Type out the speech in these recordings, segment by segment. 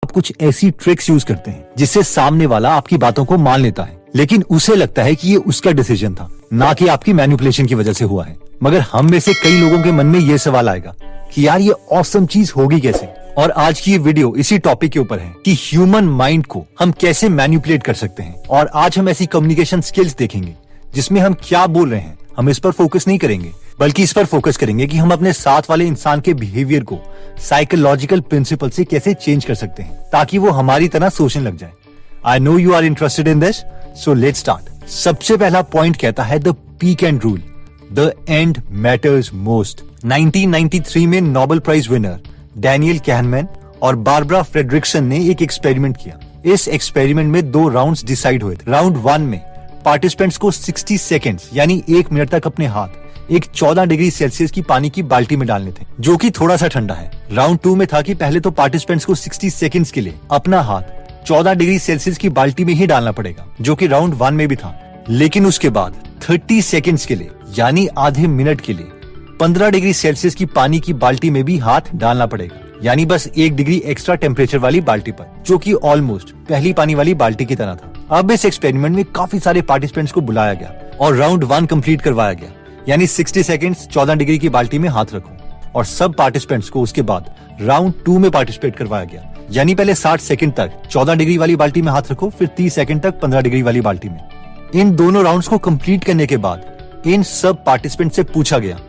आप कुछ ऐसी ट्रिक्स यूज करते हैं जिससे सामने वाला आपकी बातों को मान लेता है, लेकिन उसे लगता है कि ये उसका डिसीजन था, ना कि आपकी मैनिपुलेशन की वजह से हुआ है। मगर हम में से कई लोगों के मन में ये सवाल आएगा कि यार ये ऑसम चीज होगी कैसे। और आज की ये वीडियो इसी टॉपिक के ऊपर है कि ह्यूमन माइंड को हम कैसे मैनिपुलेट कर सकते हैं। और आज हम ऐसी कम्युनिकेशन स्किल्स देखेंगे जिसमें हम क्या बोल रहे हैं, हम इस पर फोकस नहीं करेंगे, बल्कि इस पर फोकस करेंगे कि हम अपने साथ वाले इंसान के बिहेवियर को साइकोलॉजिकल प्रिंसिपल से कैसे चेंज कर सकते हैं ताकि वो हमारी तरह सोचने लग जाए। I know you are interested in this, so let's start. सबसे पहला पॉइंट कहता है the peak end rule, the end matters most. 1993 में Nobel prize winner Daniel Kahneman और बारबरा फ्रेडरिक्सन ने एक एक्सपेरिमेंट किया। इस एक्सपेरिमेंट में 2 राउंड्स डिसाइड हुए थे। राउंड 1 में पार्टिसिपेंट्स को 60 सेकेंड्स यानी 1 मिनट तक अपने हाथ एक 14 डिग्री सेल्सियस की पानी की बाल्टी में डालने थे, जो कि थोड़ा सा ठंडा है। राउंड 2 में था कि पहले तो पार्टिसिपेंट्स को 60 सेकेंड्स के लिए अपना हाथ 14 डिग्री सेल्सियस की बाल्टी में ही डालना पड़ेगा, जो कि राउंड 1 में भी था। लेकिन उसके बाद 30 सेकेंड्स के लिए यानी आधे मिनट के लिए 15 डिग्री सेल्सियस की पानी की बाल्टी में भी हाथ डालना पड़ेगा, यानी बस 1 डिग्री एक्स्ट्रा टेम्परेचर वाली बाल्टी पर, जो कि ऑलमोस्ट पहली पानी वाली बाल्टी की तरह था। अब इस एक्सपेरिमेंट में काफी सारे पार्टिसिपेंट्स को बुलाया गया और राउंड 1 कंप्लीट करवाया गया, यानी 60 सेकेंड्स 14 डिग्री की बाल्टी में हाथ रखो। और सब पार्टिसिपेंट्स को उसके बाद राउंड 2 में पार्टिसिपेट करवाया गया, यानी पहले 60 सेकेंड तक 14 डिग्री वाली बाल्टी में हाथ रखो, फिर 30 सेकेंड तक 15 डिग्री वाली बाल्टी में। इन दोनों राउंड्स को कंप्लीट करने के बाद इन सब पार्टिसिपेंट से पूछा गया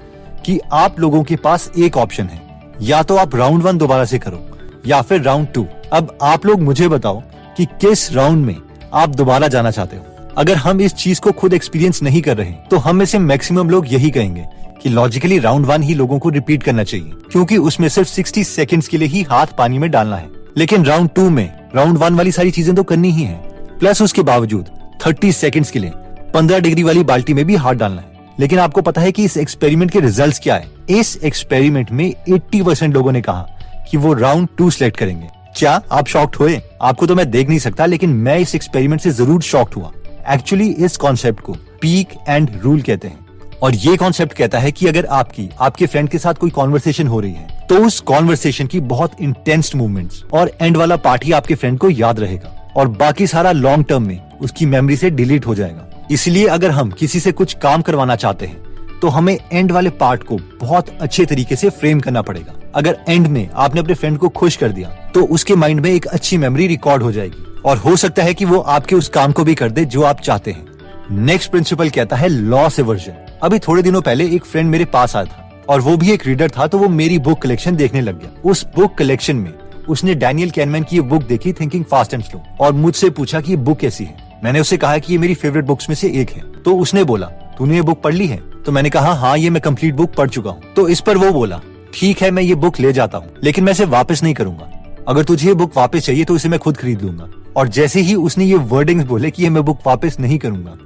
कि आप लोगों के पास एक ऑप्शन है, या तो आप राउंड 1 दोबारा से करो या फिर राउंड 2। अब आप लोग मुझे बताओ कि किस राउंड में आप दोबारा जाना चाहते हो। अगर हम इस चीज को खुद एक्सपीरियंस नहीं कर रहे तो हम में से मैक्सिमम लोग यही कहेंगे कि लॉजिकली राउंड 1 ही लोगों को रिपीट करना चाहिए, क्योंकि उसमें सिर्फ 60 सेकेंड्स के लिए ही हाथ पानी में डालना है। लेकिन राउंड 2 में राउंड 1 वाली सारी चीजें तो करनी ही है, प्लस उसके बावजूद 30 सेकेंड्स के लिए 15 डिग्री वाली बाल्टी में भी हाथ डालना है। लेकिन आपको पता है कि इस एक्सपेरिमेंट के रिजल्ट्स क्या है? इस एक्सपेरिमेंट में 80% लोगों ने कहा कि वो राउंड 2 सिलेक्ट करेंगे। क्या आप शॉक्ड हुए? आपको तो मैं देख नहीं सकता, लेकिन मैं इस एक्सपेरिमेंट से जरूर शॉक्ड हुआ। एक्चुअली इस कॉन्सेप्ट को पीक एंड रूल कहते हैं, और ये कॉन्सेप्ट कहता है कि अगर आपके फ्रेंड के साथ कोई कॉन्वर्सेशन हो रही है तो उस कॉन्वर्सेशन की बहुत इंटेंस मूवमेंट्स और एंड वाला पार्ट ही आपके फ्रेंड को याद रहेगा, और बाकी सारा लॉन्ग टर्म में उसकी मेमोरी से डिलीट हो जाएगा। इसलिए अगर हम किसी से कुछ काम करवाना चाहते हैं तो हमें एंड वाले पार्ट को बहुत अच्छे तरीके से फ्रेम करना पड़ेगा। अगर एंड में आपने अपने फ्रेंड को खुश कर दिया तो उसके माइंड में एक अच्छी मेमोरी रिकॉर्ड हो जाएगी, और हो सकता है कि वो आपके उस काम को भी कर दे जो आप चाहते हैं। नेक्स्ट प्रिंसिपल कहता है लॉस एवर्जन। अभी थोड़े दिनों पहले एक फ्रेंड मेरे पास आया था, और वो भी एक रीडर था, तो वो मेरी बुक कलेक्शन देखने लग गया। उस बुक कलेक्शन में उसने डैनियल कहनेमैन की ये बुक देखी, थिंकिंग फास्ट एंड स्लो, और मुझसे पूछा कि ये बुक कैसी है। मैंने उससे कहा कि ये मेरी फेवरेट बुक्स में से एक है। तो उसने बोला, तूने ये बुक पढ़ ली है? तो मैंने कहा हाँ, ये मैं कंप्लीट बुक पढ़ चुका हूँ। तो इस पर वो बोला, ठीक है मैं ये बुक ले जाता हूँ, लेकिन मैं इसे वापस नहीं करूंगा। अगर तुझे ये बुक वापस चाहिए तो इसे मैं खुद खरीद लूंगा। और जैसे ही उसने ये वर्डिंग्स बोले कि ये मैं बुक वापस नहीं करूंगा,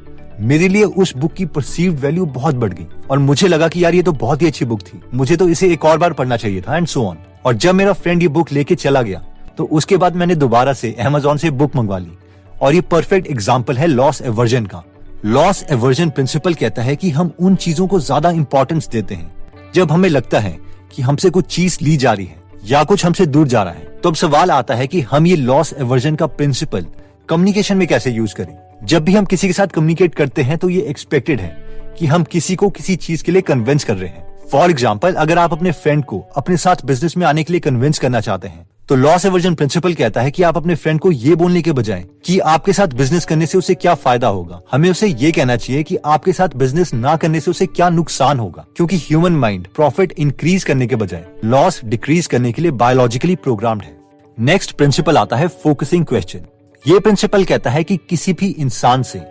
मेरे लिए उस बुक की परसीव्ड वैल्यू बहुत बढ़ गई, और मुझे लगा कि यार ये तो बहुत ही अच्छी बुक थी, मुझे तो इसे एक और बार पढ़ना चाहिए था, एंड सो ऑन। और जब मेरा फ्रेंड ये बुक लेके चला गया तो उसके बाद मैंने दोबारा से अमेज़न से बुक मंगवा ली, और ये परफेक्ट एग्जाम्पल है लॉस एवर्जन का। लॉस एवर्जन प्रिंसिपल कहता है कि हम उन चीजों को ज्यादा इंपॉर्टेंस देते हैं जब हमें लगता है कि हमसे कुछ चीज ली जा रही है या कुछ हमसे दूर जा रहा है। तो अब सवाल आता है कि हम ये लॉस एवर्जन का प्रिंसिपल कम्युनिकेशन में कैसे यूज करें। जब भी हम किसी के साथ कम्युनिकेट करते हैं तो ये एक्सपेक्टेड है कि हम किसी को किसी चीज के लिए कन्विंस कर रहे हैं। फॉर एग्जाम्पल, अगर आप अपने फ्रेंड को अपने साथ बिजनेस में आने के लिए कन्विंस करना चाहते हैं तो लॉस एवर्जन प्रिंसिपल कहता है कि आप अपने फ्रेंड को ये बोलने के बजाय कि आपके साथ बिजनेस करने से उसे क्या फायदा होगा, हमें उसे ये कहना चाहिए कि आपके साथ बिजनेस ना करने से उसे क्या नुकसान होगा। क्योंकि ह्यूमन माइंड प्रॉफिट इंक्रीज करने के बजाय लॉस डिक्रीज करने के लिए बायोलॉजिकली प्रोग्राम्ड है। नेक्स्ट प्रिंसिपल आता है फोकसिंग क्वेश्चन। ये प्रिंसिपल कहता है कि किसी भी इंसान से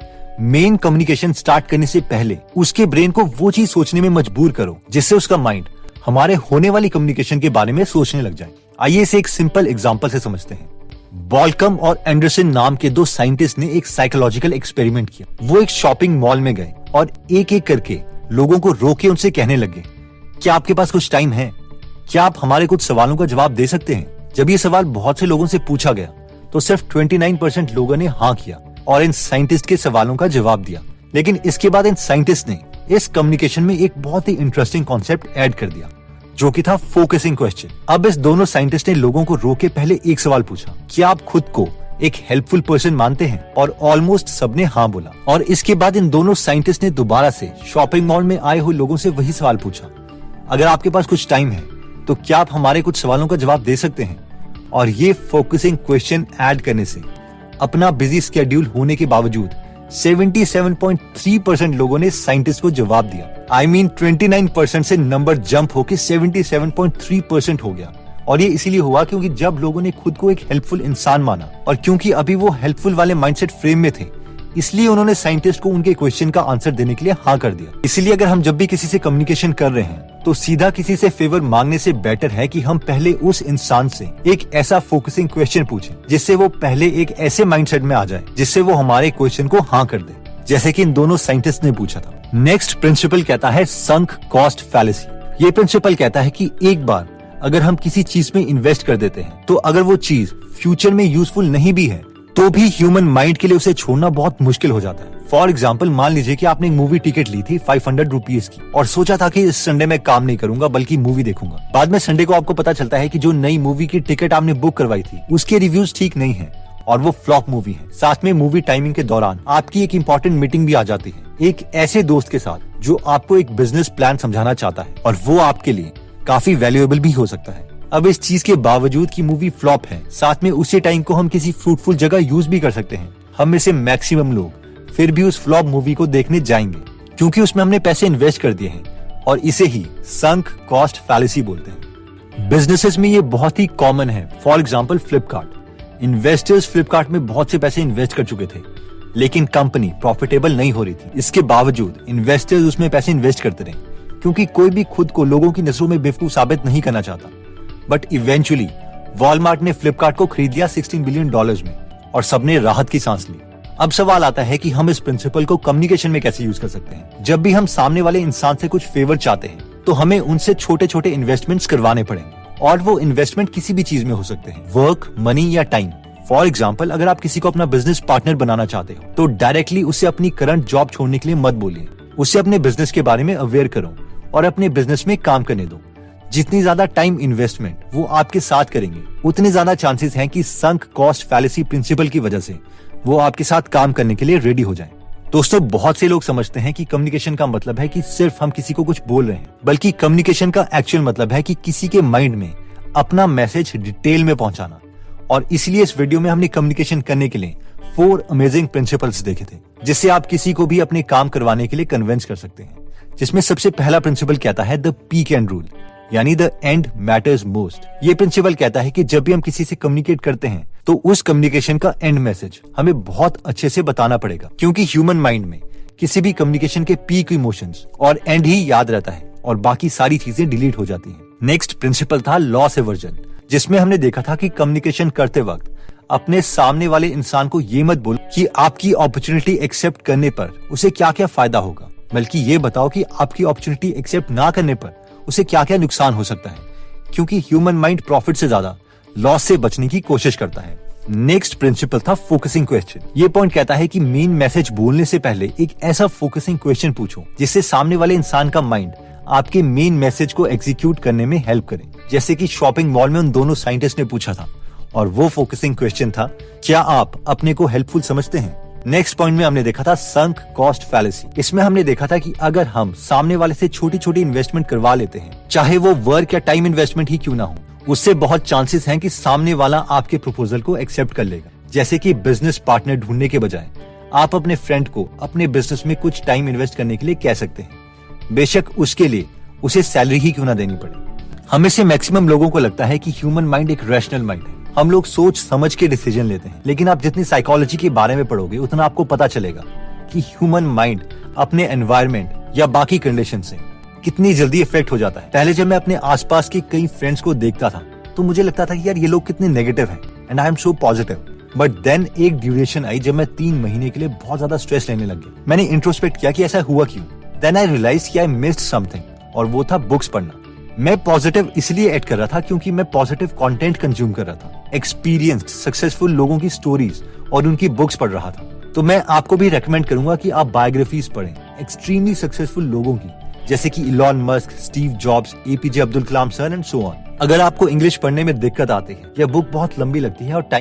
मेन कम्युनिकेशन स्टार्ट करने से पहले उसके ब्रेन को वो चीज सोचने में मजबूर करो जिससे उसका माइंड हमारे होने वाली कम्युनिकेशन के बारे में सोचने लग जाए। आइए इसे एक सिंपल एग्जांपल से समझते हैं। बॉलकम और एंडरसन नाम के 2 साइंटिस्ट ने एक साइकोलॉजिकल एक्सपेरिमेंट किया। वो एक शॉपिंग मॉल में गए और एक एक करके लोगों को रोके उनसे कहने लगे, क्या आपके पास कुछ टाइम है? क्या आप हमारे कुछ सवालों का जवाब दे सकते हैं? जब ये सवाल बहुत से लोगों से पूछा गया तो सिर्फ 29% लोगों ने हाँ किया और इन साइंटिस्ट के सवालों का जवाब दिया। लेकिन इसके बाद इन साइंटिस्ट ने इस कम्युनिकेशन में एक बहुत ही इंटरेस्टिंग कॉन्सेप्ट ऐड कर दिया, जो कि था फोकसिंग क्वेश्चन। अब इस दोनों साइंटिस्ट ने लोगों को रोके पहले एक सवाल पूछा, क्या आप खुद को एक हेल्पफुल पर्सन मानते हैं? और ऑलमोस्ट सबने हाँ बोला। और इसके बाद इन दोनों साइंटिस्ट ने दोबारा से शॉपिंग मॉल में आए हुए लोगों से वही सवाल पूछा, अगर आपके पास कुछ टाइम है तो क्या आप हमारे कुछ सवालों का जवाब दे सकते हैं? और ये फोकसिंग क्वेश्चन ऐड करने से अपना बिजी स्केड्यूल होने के बावजूद 77.3% लोगों ने साइंटिस्ट को जवाब दिया। I mean 29% से नंबर जंप होके 77.3% हो गया। और ये इसीलिए हुआ क्योंकि जब लोगों ने खुद को एक हेल्पफुल इंसान माना और क्योंकि अभी वो हेल्पफुल वाले माइंडसेट फ्रेम में थे, इसलिए उन्होंने साइंटिस्ट को उनके क्वेश्चन का आंसर देने के लिए हाँ कर दिया। इसीलिए अगर हम जब भी किसी से कम्युनिकेशन कर रहे हैं तो सीधा किसी से फेवर मांगने से बेटर है कि हम पहले उस इंसान से एक ऐसा फोकसिंग क्वेश्चन पूछें जिससे वो पहले एक ऐसे माइंडसेट में आ जाए जिससे वो हमारे क्वेश्चन को हाँ कर दे, जैसे कि इन दोनों साइंटिस्ट ने पूछा था। नेक्स्ट प्रिंसिपल कहता है संक कॉस्ट फैलेसी। ये प्रिंसिपल कहता है कि एक बार अगर हम किसी चीज में इन्वेस्ट कर देते हैं तो अगर वो चीज फ्यूचर में यूजफुल नहीं भी है तो भी ह्यूमन माइंड के लिए उसे छोड़ना बहुत मुश्किल हो जाता है। फॉर एग्जाम्पल, मान लीजिए कि आपने एक मूवी टिकट ली थी 500 रुपीज की और सोचा था कि इस संडे में काम नहीं करूंगा बल्कि मूवी देखूंगा। बाद में संडे को आपको पता चलता है कि जो नई मूवी की टिकट आपने बुक करवाई थी उसके रिव्यूज ठीक नहीं है और वो फ्लॉप मूवी है। साथ में मूवी टाइमिंग के दौरान आपकी एक इम्पोर्टेंट मीटिंग भी आ जाती है एक ऐसे दोस्त के साथ जो आपको एक बिजनेस प्लान समझाना चाहता है और वो आपके लिए काफी वैल्यूएबल भी हो सकता है। अब इस चीज के बावजूद कि मूवी फ्लॉप है, साथ में उसी टाइम को हम किसी फ्रूटफुल जगह यूज भी कर सकते हैं। हम में से मैक्सिमम लोग फिर भी उस फ्लॉप मूवी को देखने जाएंगे क्योंकि उसमें हमने पैसे इन्वेस्ट कर दिए हैं और इसे ही संक कॉस्ट फैलेसी बोलते हैं। बिजनेसेस में ये बहुत ही कॉमन है। For example Flipkart, investors Flipkart में बहुत से पैसे इन्वेस्ट कर चुके थे लेकिन कंपनी प्रॉफिटेबल नहीं हो रही थी। इसके बावजूद इन्वेस्टर्स उसमें पैसे इन्वेस्ट करते रहे क्योंकि कोई भी खुद को लोगों की नजरों में बेवकूफ साबित नहीं करना चाहता। बट इवेंचुअली वॉलमार्ट ने फ्लिपकार्ट को खरीद लिया $16 बिलियन में और सबने राहत की सांस ली। अब सवाल आता है कि हम इस प्रिंसिपल को कम्युनिकेशन में कैसे यूज कर सकते हैं। जब भी हम सामने वाले इंसान से कुछ फेवर चाहते हैं तो हमें उनसे छोटे छोटे इन्वेस्टमेंट्स करवाने पड़ेंगे और वो इन्वेस्टमेंट किसी भी चीज में हो सकते हैं, वर्क, मनी या टाइम। फॉर एग्जाम्पल, अगर आप किसी को अपना बिजनेस पार्टनर बनाना चाहते हो तो डायरेक्टली उसे अपनी करंट जॉब छोड़ने के लिए मत बोलिए। उसे अपने बिजनेस के बारे में अवेयर करो और अपने बिजनेस में काम करने दो। जितनी ज्यादा टाइम इन्वेस्टमेंट वो आपके साथ करेंगे उतने ज्यादा चांसेस हैं कि संक कॉस्ट फैलेसी प्रिंसिपल की वजह से वो आपके साथ काम करने के लिए रेडी हो जाएं। दोस्तों, बहुत से लोग समझते हैं कि कम्युनिकेशन का मतलब है कि सिर्फ हम किसी को कुछ बोल रहे हैं, बल्कि कम्युनिकेशन का एक्चुअल मतलब है कि किसी के माइंड में अपना मैसेज डिटेल में पहुंचाना। और इसलिए इस वीडियो में हमने कम्युनिकेशन करने के लिए 4 अमेजिंग प्रिंसिपल्स देखे थे जिससे आप किसी को भी अपने काम करवाने के लिए कन्विंस कर सकते हैं। जिसमें सबसे पहला प्रिंसिपल कहता है द पीक एंड रूल, यानी द एंड मैटर्स मोस्ट। ये प्रिंसिपल कहता है कि जब भी हम किसी से कम्युनिकेट करते हैं तो उस कम्युनिकेशन का एंड मैसेज हमें बहुत अच्छे से बताना पड़ेगा क्योंकि ह्यूमन माइंड में किसी भी कम्युनिकेशन के पीक इमोशंस और एंड ही याद रहता है और बाकी सारी चीजें डिलीट हो जाती हैं। नेक्स्ट प्रिंसिपल था लॉस एवर्जन, जिसमें हमने देखा था कि कम्युनिकेशन करते वक्त अपने सामने वाले इंसान को ये मत बोलो कि आपकी अपॉर्चुनिटी एक्सेप्ट करने पर उसे क्या क्या फायदा होगा, बल्कि ये बताओ कि आपकी अपॉर्चुनिटी एक्सेप्ट ना करने पर उसे क्या क्या नुकसान हो सकता है, क्योंकि ह्यूमन माइंड प्रॉफिट से ज्यादा लॉस से बचने की कोशिश करता है। नेक्स्ट प्रिंसिपल था फोकसिंग क्वेश्चन। ये पॉइंट कहता है कि मेन मैसेज बोलने से पहले एक ऐसा फोकसिंग क्वेश्चन पूछो जिससे सामने वाले इंसान का माइंड आपके मेन मैसेज को एग्जीक्यूट करने में हेल्प करे, जैसे कि शॉपिंग मॉल में उन दोनों साइंटिस्ट ने पूछा था और वो फोकसिंग क्वेश्चन था, क्या आप अपने को हेल्पफुल समझते हैं? नेक्स्ट पॉइंट में हमने देखा था संक कॉस्ट फैलेसी। इसमें हमने देखा था कि अगर हम सामने वाले से छोटी छोटी इन्वेस्टमेंट करवा लेते हैं, चाहे वो वर्क या टाइम इन्वेस्टमेंट ही क्यों ना हो, उससे बहुत चांसेस हैं कि सामने वाला आपके प्रपोजल को एक्सेप्ट कर लेगा। जैसे कि बिजनेस पार्टनर ढूंढने के बजाय आप अपने फ्रेंड को अपने बिजनेस में कुछ टाइम इन्वेस्ट करने के लिए कह सकते हैं, बेशक उसके लिए उसे सैलरी ही क्यों ना देनी पड़े। हमें से मैक्सिमम लोगों को लगता है कि ह्यूमन माइंड एक रैशनल माइंड है, हम लोग सोच समझ के डिसीजन लेते हैं, लेकिन आप जितनी साइकोलॉजी के बारे में पढ़ोगे उतना आपको पता चलेगा कि ह्यूमन माइंड अपने एनवायरनमेंट या बाकी कंडीशन से कितनी जल्दी इफेक्ट हो जाता है। पहले जब मैं अपने आसपास के कई फ्रेंड्स को देखता था तो मुझे लगता था कि यार ये लोग कितने नेगेटिव हैं and I am so positive. But then एक ड्यूरेशन आई जब मैं 3 महीने के लिए बहुत ज्यादा स्ट्रेस लेने लग गया। मैंने इंट्रोस्पेक्ट किया कि ऐसा हुआ क्यों। देन आई रियलाइज कि आई मिस्ड समथिंग, और वो था बुक्स पढ़ना। मैं पॉजिटिव इसलिए ऐड कर रहा था क्योंकि मैं पॉजिटिव कंटेंट कंज्यूम कर रहा था, एक्सपीरियंस्ड सक्सेसफुल लोगों की स्टोरीज और उनकी बुक्स पढ़ रहा था। तो मैं आपको भी रेकमेंड करूंगा कि आप बायोग्राफीज पढ़ें एक्सट्रीमली सक्सेसफुल लोगों की, जैसे कि Elon Musk, Steve jobs, APJ Abdul Kalam sir and so on. अगर आपको इंग्लिश पढ़ने में दिक्कत आती है या बुक बहुत लंबी लगती है और टाइम